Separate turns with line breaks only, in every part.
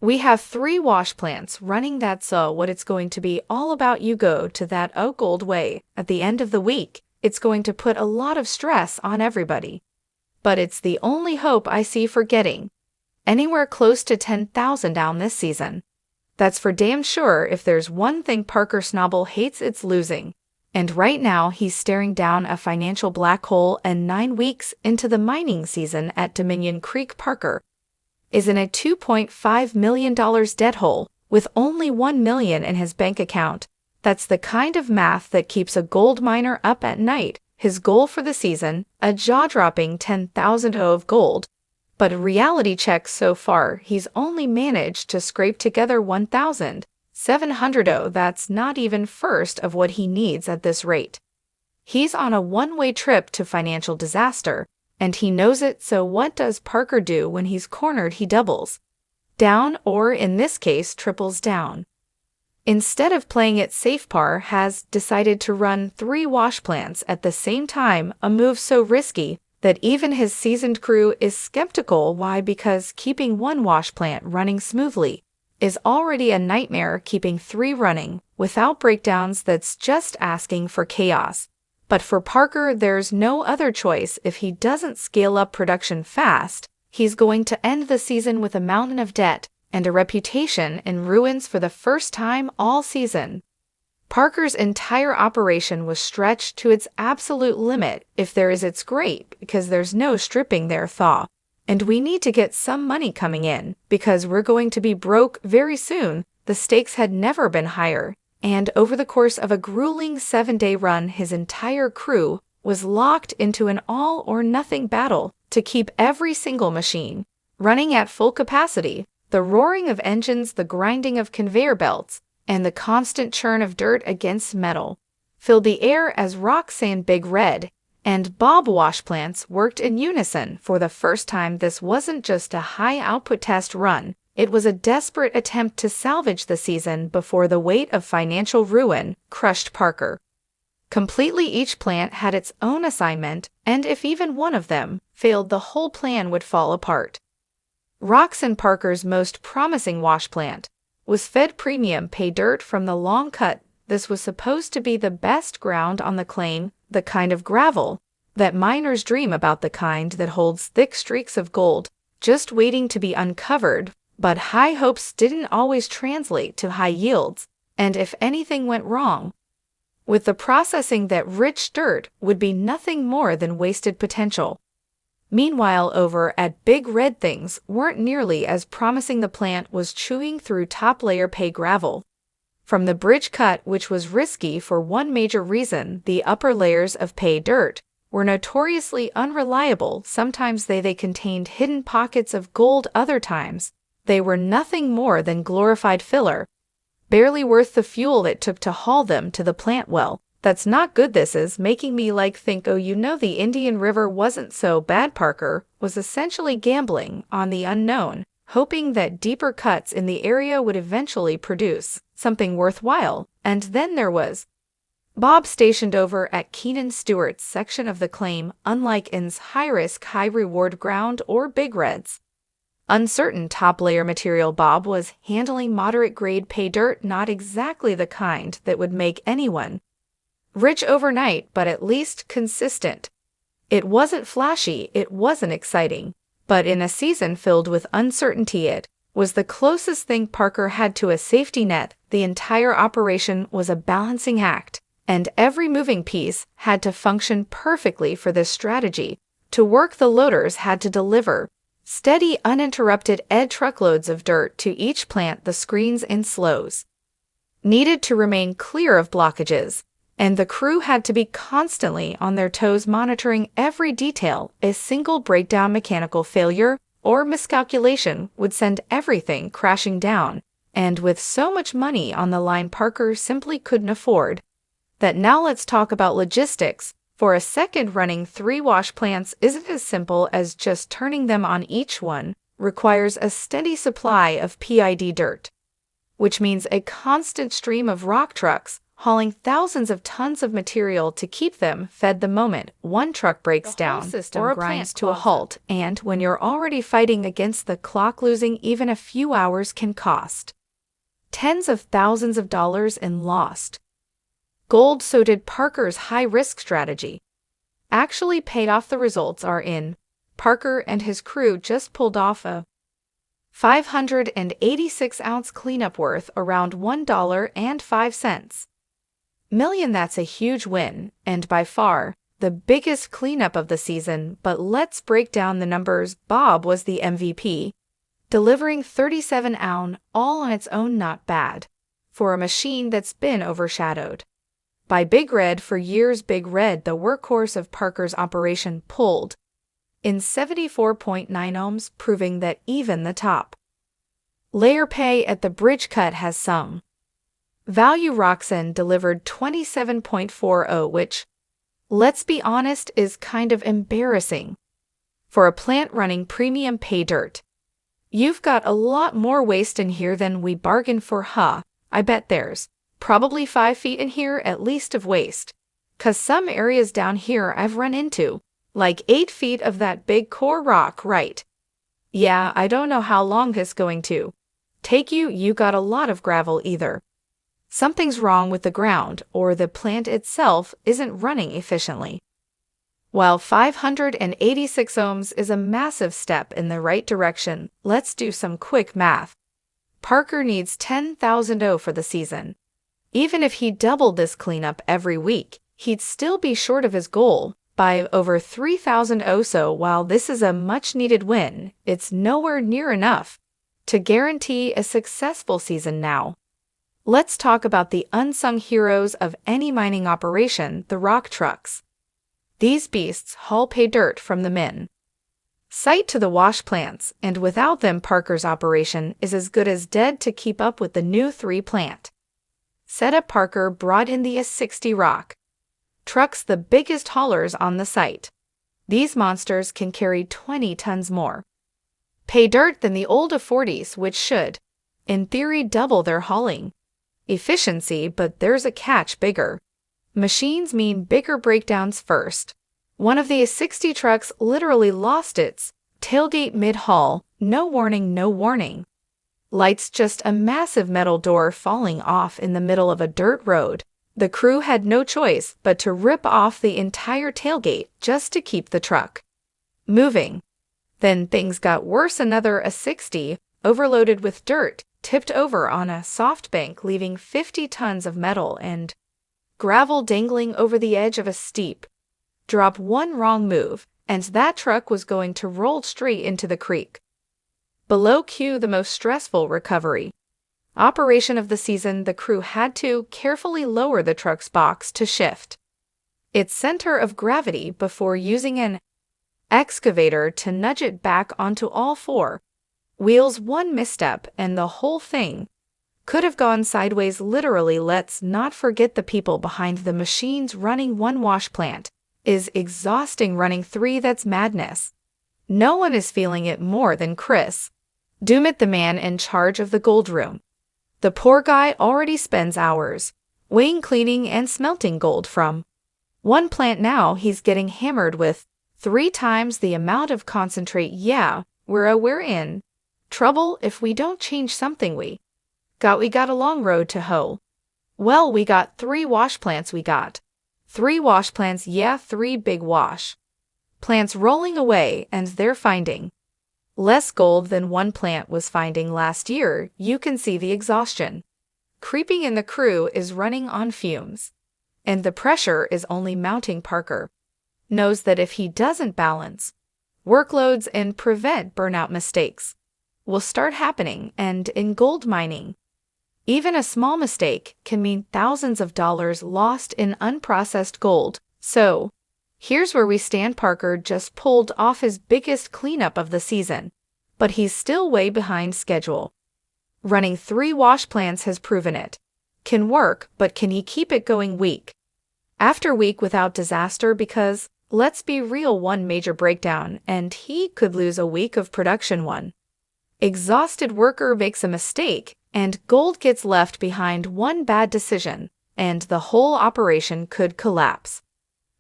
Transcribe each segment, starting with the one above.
We have 3 wash plants running. That's what it's going to be all about. You go to that gold way at the end of the week. It's going to put a lot of stress on everybody. But it's the only hope I see for getting anywhere close to 10,000 down this season. That's for damn sure. If there's one thing Parker Schnabel hates, it's losing. And right now he's staring down a financial black hole, and 9 weeks into the mining season at Dominion Creek, Parker is in a $2.5 million debt hole with only $1 million in his bank account. That's the kind of math that keeps a gold miner up at night. His goal for the season, a jaw-dropping 10,000 of gold. But a reality check so far, he's only managed to scrape together 1,700. That's not even first of what he needs at this rate. He's on a one-way trip to financial disaster, and he knows it. So what does Parker do when he's cornered? He doubles down, or in this case, triples down. Instead of playing it safe, Parr has decided to run 3 wash plants at the same time, a move so risky that even his seasoned crew is skeptical. Why? Because keeping 1 wash plant running smoothly is already a nightmare. Keeping 3 running without breakdowns, that's just asking for chaos. But for Parker, there's no other choice. If he doesn't scale up production fast, he's going to end the season with a mountain of debt and a reputation in ruins for the first time all season. Parker's entire operation was stretched to its absolute limit. If there is, it's great, because there's no stripping their thaw. And we need to get some money coming in, because we're going to be broke very soon. The stakes had never been higher, and over the course of a grueling 7-day run, his entire crew was locked into an all-or-nothing battle to keep every single machine running at full capacity. The roaring of engines, the grinding of conveyor belts, and the constant churn of dirt against metal filled the air as Roxanne, Big Red, and Bob wash plants worked in unison for the first time. This wasn't just a high-output test run. It was a desperate attempt to salvage the season before the weight of financial ruin crushed Parker completely. Each plant had its own assignment, and if even one of them failed, the whole plan would fall apart. Roxanne, Parker's most promising wash plant, was fed premium pay dirt from the long cut. This was supposed to be the best ground on the claim, the kind of gravel that miners dream about, the kind that holds thick streaks of gold just waiting to be uncovered. But high hopes didn't always translate to high yields, and if anything went wrong with the processing, that rich dirt would be nothing more than wasted potential. Meanwhile, over at Big Red, things weren't nearly as promising. The plant was chewing through top-layer pay gravel from the bridge cut, which was risky for one major reason: the upper layers of pay dirt were notoriously unreliable. Sometimes they contained hidden pockets of gold, other times they were nothing more than glorified filler, barely worth the fuel it took to haul them to the plant. Well, that's not good. This is making me think, oh, the Indian River wasn't so bad. Parker was essentially gambling on the unknown, hoping that deeper cuts in the area would eventually produce something worthwhile. And then there was Bob, stationed over at Keenan Stewart's section of the claim. Unlike In's high-risk, high-reward ground or Big Red's uncertain top-layer material, Bob was handling moderate-grade pay dirt, not exactly the kind that would make anyone rich overnight, but at least consistent. It wasn't flashy, it wasn't exciting, but in a season filled with uncertainty, it was the closest thing Parker had to a safety net. The entire operation was a balancing act, and every moving piece had to function perfectly for this strategy to work. The loaders had to deliver steady, uninterrupted truckloads of dirt to each plant. The screens and slows needed to remain clear of blockages, and the crew had to be constantly on their toes, monitoring every detail. A single breakdown, mechanical failure, or miscalculation would send everything crashing down, and with so much money on the line, Parker simply couldn't afford that. Now let's talk about logistics for a second. Running 3 wash plants isn't as simple as just turning them on. Each one requires a steady supply of PID dirt, which means a constant stream of rock trucks hauling thousands of tons of material to keep them fed the moment one truck breaks down or a grinds to a halt, and when you're already fighting against the clock, losing even a few hours can cost tens of thousands of dollars in lost gold. So did Parker's high-risk strategy actually paid off? The results are in. Parker and his crew just pulled off a 586-ounce cleanup worth around $1.05 million. That's a huge win, and by far the biggest cleanup of the season. But let's break down the numbers. Bob was the MVP, delivering 37 ounce all on its own. Not bad for a machine that's been overshadowed by Big Red for years. Big Red, the workhorse of Parker's operation, pulled in 74.9 ohms, proving that even the top layer pay at the bridge cut has some value. Roxanne delivered 27.40, which, let's be honest, is kind of embarrassing for a plant running premium pay dirt. You've got a lot more waste in here than we bargained for, huh? I bet there's probably 5 feet in here at least of waste, 'cause some areas down here I've run into like 8 feet of that big core rock, right? Yeah, I don't know how long this going to take you. You got a lot of gravel. Either something's wrong with the ground or the plant itself isn't running efficiently. While 586 ohms is a massive step in the right direction, let's do some quick math. Parker needs 10,000 ohm for the season. Even if he doubled this cleanup every week, he'd still be short of his goal by over 3,000 ohm. So while this is a much-needed win, it's nowhere near enough to guarantee a successful season. Now, let's talk about the unsung heroes of any mining operation, the rock trucks. These beasts haul pay dirt from the min site to the wash plants, and without them, Parker's operation is as good as dead. To keep up with the new 3-plant setup, Parker brought in the S60 rock trucks, the biggest haulers on the site. These monsters can carry 20 tons more pay dirt than the old A40s, which should, in theory, double their hauling efficiency. But there's a catch: bigger machines mean bigger breakdowns. First, one of the A60 trucks literally lost its tailgate mid-haul. No warning, no warning lights, just a massive metal door falling off in the middle of a dirt road. The crew had no choice but to rip off the entire tailgate just to keep the truck moving. Then things got worse. Another A60, overloaded with dirt, tipped over on a soft bank, leaving 50 tons of metal and gravel dangling over the edge of a steep drop. One wrong move, and that truck was going to roll straight into the creek below. Cue the most stressful recovery operation of the season. The crew had to carefully lower the truck's box to shift its center of gravity before using an excavator to nudge it back onto all 4 wheels. One misstep and the whole thing could have gone sideways, literally. Let's not forget the people behind the machines. Running 1 wash plant is exhausting. Running 3, that's madness. No one is feeling it more than Chris Dumit, the man in charge of the gold room. The poor guy already spends hours weighing, cleaning, and smelting gold from 1 plant. Now he's getting hammered with 3 times the amount of concentrate. Yeah, we're in trouble if we don't change something. We got a long road to hoe. Well, we got 3 wash plants. Yeah, 3 big wash plants rolling away, and they're finding less gold than 1 plant was finding last year. You can see the exhaustion creeping in. The crew is running on fumes, and the pressure is only mounting. Parker knows that if he doesn't balance workloads and prevent burnout, mistakes will start happening. And in gold mining, even a small mistake can mean thousands of dollars lost in unprocessed gold. So, here's where we stand. Parker just pulled off his biggest cleanup of the season, but he's still way behind schedule. Running 3 wash plants has proven it can work, but can he keep it going week after week without disaster? Because, let's be real, one major breakdown and he could lose a week of production. One exhausted worker makes a mistake, and gold gets left behind. One bad decision and the whole operation could collapse.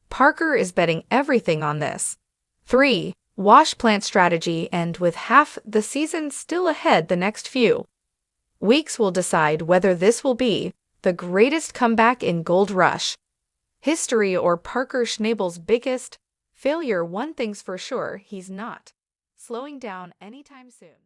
Parker is betting everything on this. 3. Wash plant strategy, and with half the season still ahead, the next few weeks will decide whether this will be the greatest comeback in Gold Rush history or Parker Schnabel's biggest failure. One thing's for sure, he's not slowing down anytime soon.